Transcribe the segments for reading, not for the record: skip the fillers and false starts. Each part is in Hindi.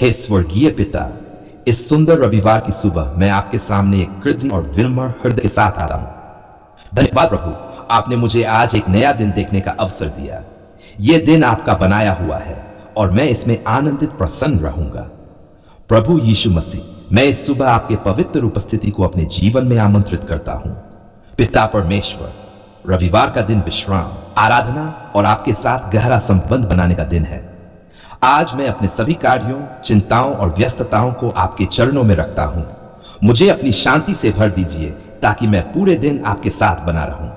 हे स्वर्गीय पिता, इस सुंदर रविवार की सुबह मैं आपके सामने एक कृतज्ञ और विनम्र हृदय के साथ आता हूं। धन्यवाद प्रभु, आपने मुझे आज एक नया दिन देखने का अवसर दिया। यह दिन आपका बनाया हुआ है और मैं इसमें आनंदित प्रसन्न रहूंगा। प्रभु यीशु मसीह, मैं इस सुबह आपके पवित्र उपस्थिति को अपने जीवन में आमंत्रित करता हूं। पिता परमेश्वर, रविवार का दिन विश्राम, आराधना और आपके साथ गहरा संबंध बनाने का दिन है। आज मैं अपने सभी कार्यों, चिंताओं और व्यस्तताओं को आपके चरणों में रखता हूं। मुझे अपनी शांति से भर दीजिए ताकि मैं पूरे दिन आपके साथ बना रहूं।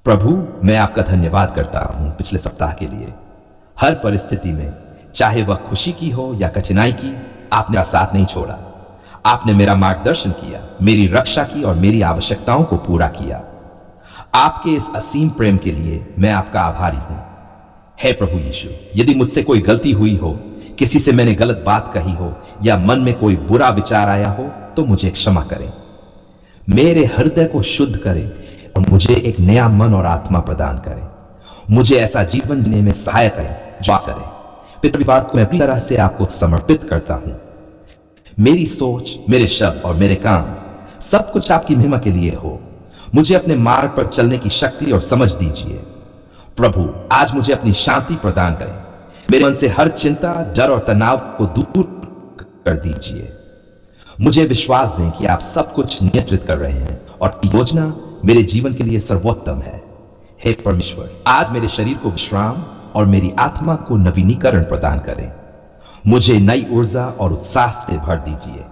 प्रभु, मैं आपका धन्यवाद करता हूं पिछले सप्ताह के लिए। हर परिस्थिति में, चाहे वह खुशी की हो या कठिनाई की, आपने मेरा साथ नहीं छोड़ा। आपने मेरा मार्गदर्शन किया, मेरी रक्षा की और मेरी आवश्यकताओं को पूरा किया। आपके इस असीम प्रेम के लिए मैं आपका आभारी हूं। हे प्रभु यीशु, यदि मुझसे कोई गलती हुई हो, किसी से मैंने गलत बात कही हो या मन में कोई बुरा विचार आया हो, तो मुझे क्षमा करें। मेरे हृदय को शुद्ध करें और मुझे एक नया मन और आत्मा प्रदान करें। मुझे ऐसा जीवन जीने में सहायता करें जो करे। पितृवार को मैं अपनी तरह से आपको समर्पित करता हूं। मेरी सोच, मेरे शब्द और मेरे काम, सब कुछ आपकी महिमा के लिए हो। मुझे अपने मार्ग पर चलने की शक्ति और समझ दीजिए। प्रभु, आज मुझे अपनी शांति प्रदान करें। मेरे मन से हर चिंता, डर और तनाव को दूर कर दीजिए। मुझे विश्वास दें कि आप सब कुछ नियंत्रित कर रहे हैं और योजना मेरे जीवन के लिए सर्वोत्तम है। हे परमेश्वर, आज मेरे शरीर को विश्राम और मेरी आत्मा को नवीनीकरण प्रदान करें। मुझे नई ऊर्जा और उत्साह से भर दीजिए।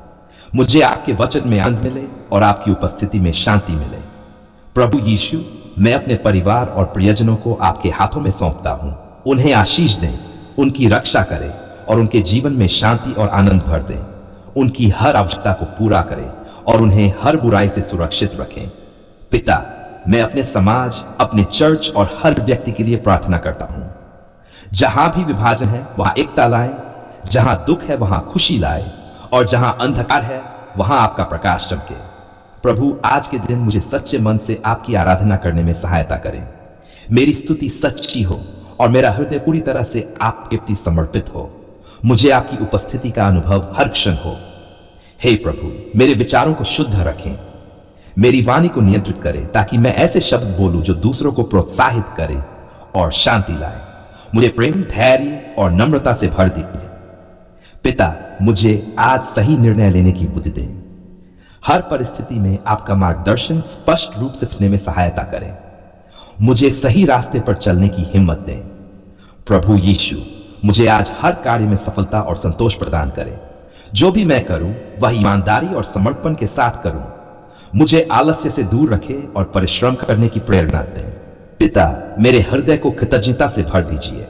मुझे आपके वचन में आनंद मिले और आपकी उपस्थिति में शांति मिले। प्रभु यीशु, मैं अपने परिवार और प्रियजनों को आपके हाथों में सौंपता हूं। उन्हें आशीष दें, उनकी रक्षा करें और उनके जीवन में शांति और आनंद भर दें। उनकी हर आवश्यकता को पूरा करें और उन्हें हर बुराई से सुरक्षित रखें। पिता, मैं अपने समाज, अपने चर्च और हर व्यक्ति के लिए प्रार्थना करता हूं। जहां भी विभाजन है वहां एकता लाए, जहां दुख है वहां खुशी लाए और जहां अंधकार है वहां आपका प्रकाश चमके। प्रभु, आज के दिन मुझे सच्चे मन से आपकी आराधना करने में सहायता करें। मेरी स्तुति सच्ची हो और मेरा हृदय पूरी तरह से आपके प्रति समर्पित हो। मुझे आपकी उपस्थिति का अनुभव हर क्षण हो। हे प्रभु, मेरे विचारों को शुद्ध रखें। मेरी वाणी को नियंत्रित करें ताकि मैं ऐसे शब्द बोलूं जो दूसरों को प्रोत्साहित करें और शांति लाए। मुझे प्रेम, धैर्य और नम्रता से भर दीजिए। पिता, मुझे आज सही निर्णय लेने की बुद्धि दें। हर परिस्थिति में आपका मार्गदर्शन स्पष्ट रूप से सुनने में सहायता करें। मुझे सही रास्ते पर चलने की हिम्मत दें। प्रभु यीशु, मुझे आज हर कार्य में सफलता और संतोष प्रदान करें। जो भी मैं करूं वह ईमानदारी और समर्पण के साथ करूं। मुझे आलस्य से दूर रखें और परिश्रम करने की प्रेरणा दें। पिता, मेरे हृदय को कृतज्ञता से भर दीजिए।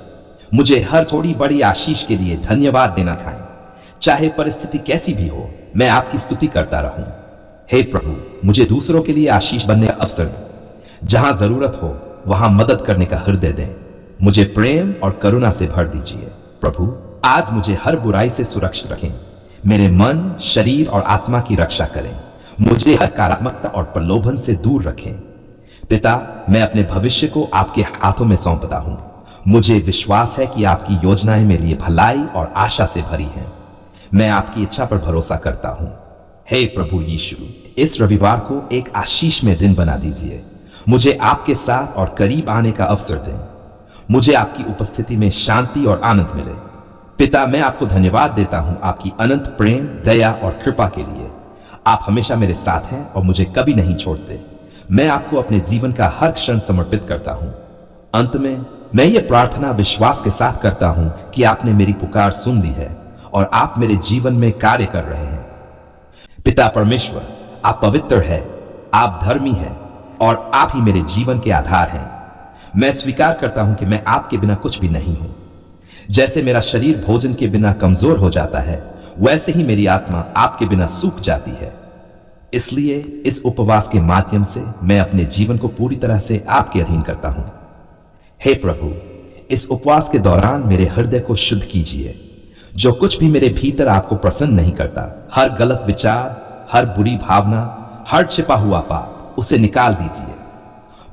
मुझे हर थोड़ी बड़ी आशीष के लिए धन्यवाद देना खाएं। चाहे परिस्थिति कैसी भी हो, मैं आपकी स्तुति करता रहूं। हे प्रभु, मुझे दूसरों के लिए आशीष बनने का अवसर दें। जहां जरूरत हो वहां मदद करने का हृदय दें। मुझे प्रेम और करुणा से भर दीजिए। प्रभु, आज मुझे हर बुराई से सुरक्षित रखें। मेरे मन, शरीर और आत्मा की रक्षा करें। मुझे हर नकारात्मकता और प्रलोभन से दूर रखें। पिता, मैं अपने भविष्य को आपके हाथों में सौंपता हूं। मुझे विश्वास है कि आपकी योजनाएं मेरे लिए भलाई और आशा से भरी हैं। मैं आपकी इच्छा पर भरोसा करता हूं। हे प्रभु यीशु, इस रविवार को एक आशीषमय दिन बना दीजिए। मुझे आपके साथ और करीब आने का अवसर दें। मुझे आपकी उपस्थिति में शांति और आनंद मिले। पिता, मैं आपको धन्यवाद देता हूं आपकी अनंत प्रेम, दया और कृपा के लिए। आप हमेशा मेरे साथ हैं और मुझे कभी नहीं छोड़ते। मैं आपको अपने जीवन का हर क्षण समर्पित करता हूं। अंत में मैं ये प्रार्थना विश्वास के साथ करता हूं कि आपने मेरी पुकार सुन ली है और आप मेरे जीवन में कार्य कर रहे हैं। पिता परमेश्वर, आप पवित्र हैं, आप धर्मी हैं और आप ही मेरे जीवन के आधार हैं। मैं स्वीकार करता हूं कि मैं आपके बिना कुछ भी नहीं हूं। जैसे मेरा शरीर भोजन के बिना कमजोर हो जाता है, वैसे ही मेरी आत्मा आपके बिना सूख जाती है। इसलिए इस उपवास के माध्यम से मैं अपने जीवन को पूरी तरह से आपके अधीन करता हूं। हे प्रभु, इस उपवास के दौरान मेरे हृदय को शुद्ध कीजिए। जो कुछ भी मेरे भीतर आपको प्रसन्न नहीं करता, हर गलत विचार, हर बुरी भावना, हर छिपा हुआ पाप, उसे निकाल दीजिए।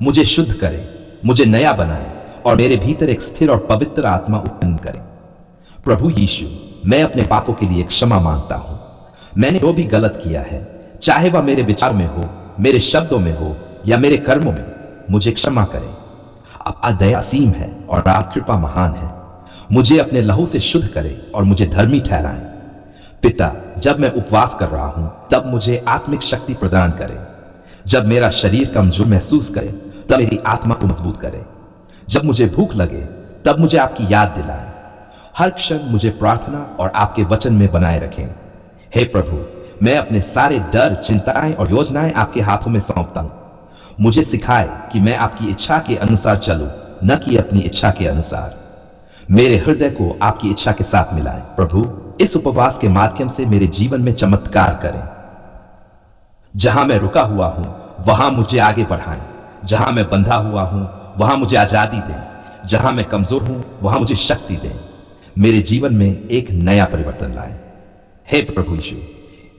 मुझे शुद्ध करें, मुझे नया बनाएं और मेरे भीतर एक स्थिर और पवित्र आत्मा उत्पन्न करें। प्रभु यीशु, मैं अपने पापों के लिए क्षमा मांगता हूं। मैंने जो भी गलत किया है, चाहे वह मेरे विचार में हो, मेरे शब्दों में हो या मेरे कर्मों में, मुझे क्षमा करें। आपका दया असीम है और आप कृपा महान है। मुझे अपने लहू से शुद्ध करें और मुझे धर्मी ठहराएं। पिता, जब मैं उपवास कर रहा हूं तब मुझे आत्मिक शक्ति प्रदान करें। जब मेरा शरीर कमजोर महसूस करे तब मेरी आत्मा को मजबूत करे। जब मुझे भूख लगे तब मुझे आपकी याद दिलाएं। हर क्षण मुझे प्रार्थना और आपके वचन में बनाए रखें। हे प्रभु, मैं अपने सारे डर, चिंताएं और योजनाएं आपके हाथों में सौंपता हूं। मुझे सिखाए कि मैं आपकी इच्छा के अनुसार चलूं, न कि अपनी इच्छा के अनुसार। मेरे हृदय को आपकी इच्छा के साथ मिलाएं। प्रभु, इस उपवास के माध्यम से मेरे जीवन में चमत्कार करें। जहां मैं रुका हुआ हूं वहां मुझे आगे बढ़ाएं। जहां मैं बंधा हुआ हूं वहां मुझे आजादी दें। जहां मैं कमजोर हूं वहां मुझे शक्ति दें। मेरे जीवन में एक नया परिवर्तन लाएं। हे प्रभु यीशु,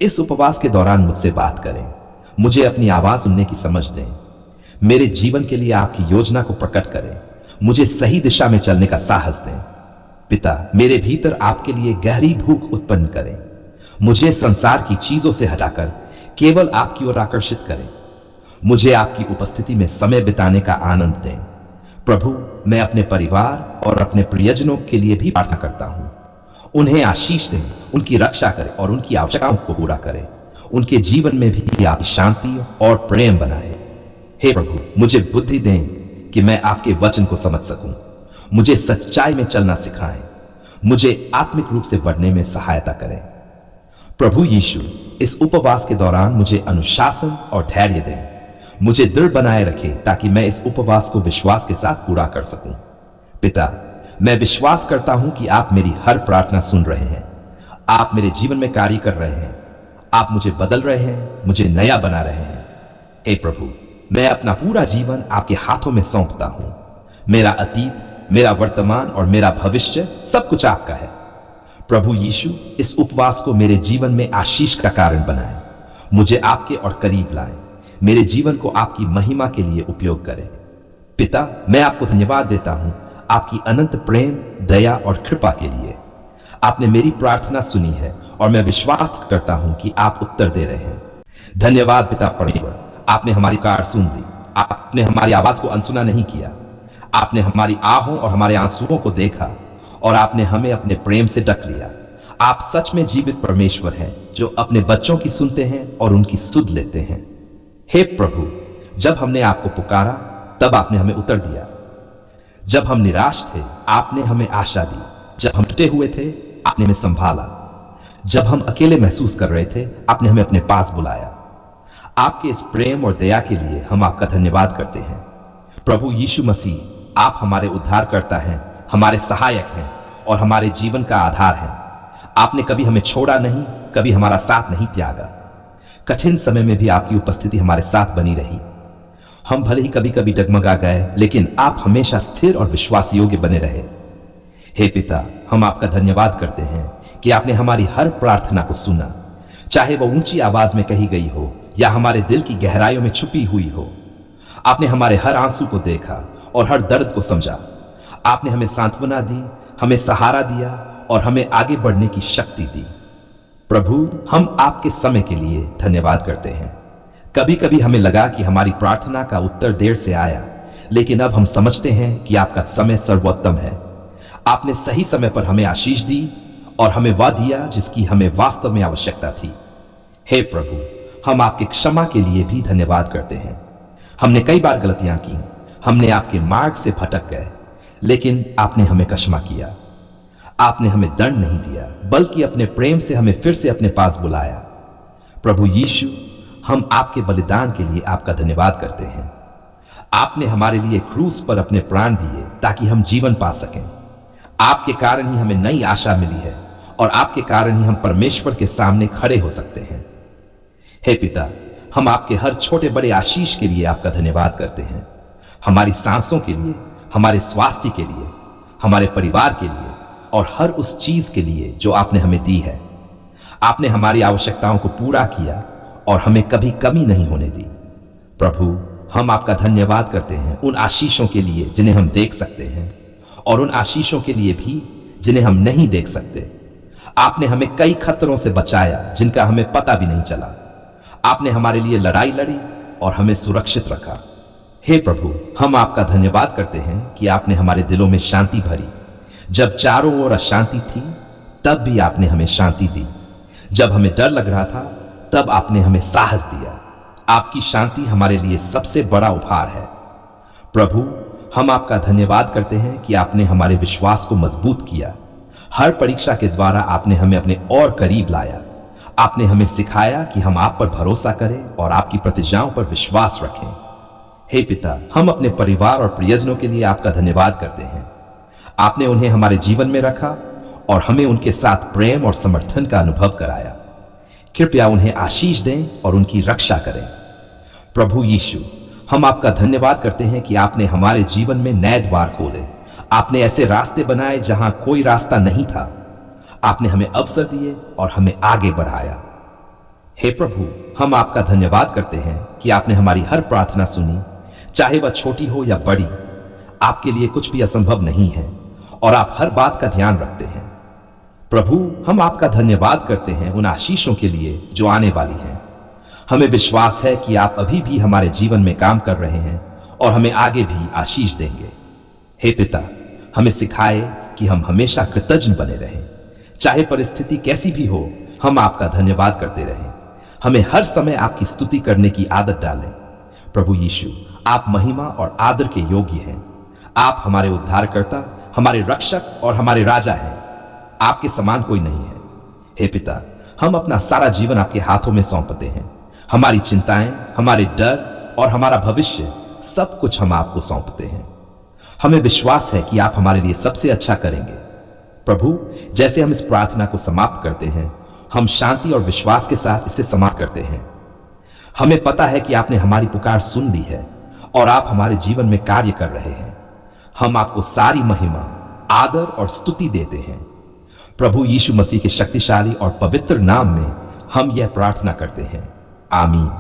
इस उपवास के दौरान मुझसे बात करें। मुझे अपनी आवाज सुनने की समझ दें। मेरे जीवन के लिए आपकी योजना को प्रकट करें। मुझे सही दिशा में चलने का साहस दें। पिता, मेरे भीतर आपके लिए गहरी भूख उत्पन्न करें। मुझे संसार की चीजों से हटाकर केवल आपकी ओर आकर्षित करें। मुझे आपकी उपस्थिति में समय बिताने का आनंद दें। प्रभु, मैं अपने परिवार और अपने प्रियजनों के लिए भी प्रार्थना करता हूं। उन्हें आशीष दें, उनकी रक्षा करें और उनकी आवश्यकताओं को पूरा करें। उनके जीवन में भी आपकी शांति और प्रेम बनाए। हे प्रभु, मुझे बुद्धि दें कि मैं आपके वचन को समझ सकूं। मुझे सच्चाई में चलना सिखाएं। मुझे आत्मिक रूप से बढ़ने में सहायता करें। प्रभु यीशु, इस उपवास के दौरान मुझे अनुशासन और धैर्य दें। मुझे दृढ़ बनाए रखें ताकि मैं इस उपवास को विश्वास के साथ पूरा कर सकूं। पिता, मैं विश्वास करता हूं कि आप मेरी हर प्रार्थना सुन रहे हैं। आप मेरे जीवन में कार्य कर रहे हैं। आप मुझे बदल रहे हैं, मुझे नया बना रहे हैं। हे प्रभु, मैं अपना पूरा जीवन आपके हाथों में सौंपता हूं। मेरा अतीत, मेरा वर्तमान और मेरा भविष्य सब कुछ आपका है। प्रभु यीशु, इस उपवास को मेरे जीवन में आशीष का कारण बनाएं। मुझे आपके और करीब लाएं। मेरे जीवन को आपकी महिमा के लिए उपयोग करें। पिता, मैं आपको धन्यवाद देता हूं आपकी अनंत प्रेम, दया और कृपा के लिए। आपने मेरी प्रार्थना सुनी है और मैं विश्वास करता हूं कि आप उत्तर दे रहे हैं। धन्यवाद पिता परमेश्वर, आपने हमारी कार सुन ली। आपने हमारी आवाज को अनसुना नहीं किया। आपने हमारी आहों और हमारे आंसुओं को देखा और आपने हमें अपने प्रेम से ढक लिया। आप सच में जीवित परमेश्वर हैं जो अपने बच्चों की सुनते हैं और उनकी सुध लेते हैं। हे प्रभु, जब हमने आपको पुकारा तब आपने हमें उत्तर दिया। जब हम निराश थे आपने हमें आशा दी। जब हम टूटे हुए थे आपने हमें संभाला। जब हम अकेले महसूस कर रहे थे आपने हमें अपने पास बुलाया। आपके इस प्रेम और दया के लिए हम आपका धन्यवाद करते हैं। प्रभु यीशु मसीह, आप हमारे उद्धारकर्ता हैं, हमारे सहायक हैं और हमारे जीवन का आधार हैं। आपने कभी हमें छोड़ा नहीं, कभी हमारा साथ नहीं त्यागा। कठिन समय में भी आपकी उपस्थिति हमारे साथ बनी रही। हम भले ही कभी कभी डगमगा गए, लेकिन आप हमेशा स्थिर और विश्वास योग्य बने रहे। हे पिता, हम आपका धन्यवाद करते हैं कि आपने हमारी हर प्रार्थना को सुना, चाहे वह ऊंची आवाज में कही गई हो या हमारे दिल की गहराइयों में छुपी हुई हो। आपने हमारे हर आंसू को देखा और हर दर्द को समझा। आपने हमें सांत्वना दी, हमें सहारा दिया और हमें आगे बढ़ने की शक्ति दी। प्रभु, हम आपके समय के लिए धन्यवाद करते हैं। कभी कभी हमें लगा कि हमारी प्रार्थना का उत्तर देर से आया, लेकिन अब हम समझते हैं कि आपका समय सर्वोत्तम है। आपने सही समय पर हमें आशीष दी और हमें वह दिया जिसकी हमें वास्तव में आवश्यकता थी। हे प्रभु, हम आपके क्षमा के लिए भी धन्यवाद करते हैं। हमने कई बार गलतियां की, हमने आपके मार्ग से भटक गए, लेकिन आपने हमें क्षमा किया। आपने हमें दंड नहीं दिया, बल्कि अपने प्रेम से हमें फिर से अपने पास बुलाया। प्रभु यीशु, हम आपके बलिदान के लिए आपका धन्यवाद करते हैं। आपने हमारे लिए क्रूस पर अपने प्राण दिए ताकि हम जीवन पा सकें। आपके कारण ही हमें नई आशा मिली है और आपके कारण ही हम परमेश्वर के सामने खड़े हो सकते हैं। हे पिता, हम आपके हर छोटे बड़े आशीष के लिए आपका धन्यवाद करते हैं। हमारी सांसों के लिए, हमारे स्वास्थ्य के लिए, हमारे परिवार के लिए और हर उस चीज के लिए जो आपने हमें दी है। आपने हमारी आवश्यकताओं को पूरा किया और हमें कभी कमी नहीं होने दी। प्रभु, हम आपका धन्यवाद करते हैं उन आशीषों के लिए जिन्हें हम देख सकते हैं और उन आशीषों के लिए भी जिन्हें हम नहीं देख सकते। आपने हमें कई खतरों से बचाया जिनका हमें पता भी नहीं चला। आपने हमारे लिए लड़ाई लड़ी और हमें सुरक्षित रखा। हे प्रभु, हम आपका धन्यवाद करते हैं कि आपने हमारे दिलों में शांति भरी। जब चारों ओर अशांति थी तब भी आपने हमें शांति दी। जब हमें डर लग रहा था तब आपने हमें साहस दिया। आपकी शांति हमारे लिए सबसे बड़ा उपहार है। प्रभु, हम आपका धन्यवाद करते हैं कि आपने हमारे विश्वास को मजबूत किया। हर परीक्षा के द्वारा आपने हमें अपने और करीब लाया। आपने हमें सिखाया कि हम आप पर भरोसा करें और आपकी प्रतिज्ञाओं पर विश्वास रखें। हे पिता, हम अपने परिवार और प्रियजनों के लिए आपका धन्यवाद करते हैं। आपने उन्हें हमारे जीवन में रखा और हमें उनके साथ प्रेम और समर्थन का अनुभव कराया। कृपया उन्हें आशीष दें और उनकी रक्षा करें। प्रभु यीशु, हम आपका धन्यवाद करते हैं कि आपने हमारे जीवन में नए द्वार खोले। आपने ऐसे रास्ते बनाए जहां कोई रास्ता नहीं था। आपने हमें अवसर दिए और हमें आगे बढ़ाया। हे प्रभु, हम आपका धन्यवाद करते हैं कि आपने हमारी हर प्रार्थना सुनी, चाहे वह छोटी हो या बड़ी। आपके लिए कुछ भी असंभव नहीं है और आप हर बात का ध्यान रखते हैं। प्रभु, हम आपका धन्यवाद करते हैं उन आशीषों के लिए जो आने वाली हैं। हमें विश्वास है कि आप अभी भी हमारे जीवन में काम कर रहे हैं और हमें आगे भी आशीष देंगे। हे पिता, हमें सिखाए कि हम हमेशा कृतज्ञ बने रहें। चाहे परिस्थिति कैसी भी हो, हम आपका धन्यवाद करते रहें। हमें हर समय आपकी स्तुति करने की आदत डालें। प्रभु यीशु, आप महिमा और आदर के योग्य हैं। आप हमारे उद्धारकर्ता, हमारे रक्षक और हमारे राजा हैं। आपके समान कोई नहीं है। हे पिता, हम अपना सारा जीवन आपके हाथों में सौंपते हैं। हमारी चिंताएं, हमारे डर और हमारा भविष्य, सब कुछ हम आपको सौंपते हैं। हमें विश्वास है कि आप हमारे लिए सबसे अच्छा करेंगे। प्रभु, जैसे हम इस प्रार्थना को समाप्त करते हैं, हम शांति और विश्वास के साथ इसे समाप्त करते हैं। हमें पता है कि आपने हमारी पुकार सुन ली है और आप हमारे जीवन में कार्य कर रहे हैं। हम आपको सारी महिमा, आदर और स्तुति देते हैं। प्रभु यीशु मसीह के शक्तिशाली और पवित्र नाम में हम यह प्रार्थना करते हैं। आमीन।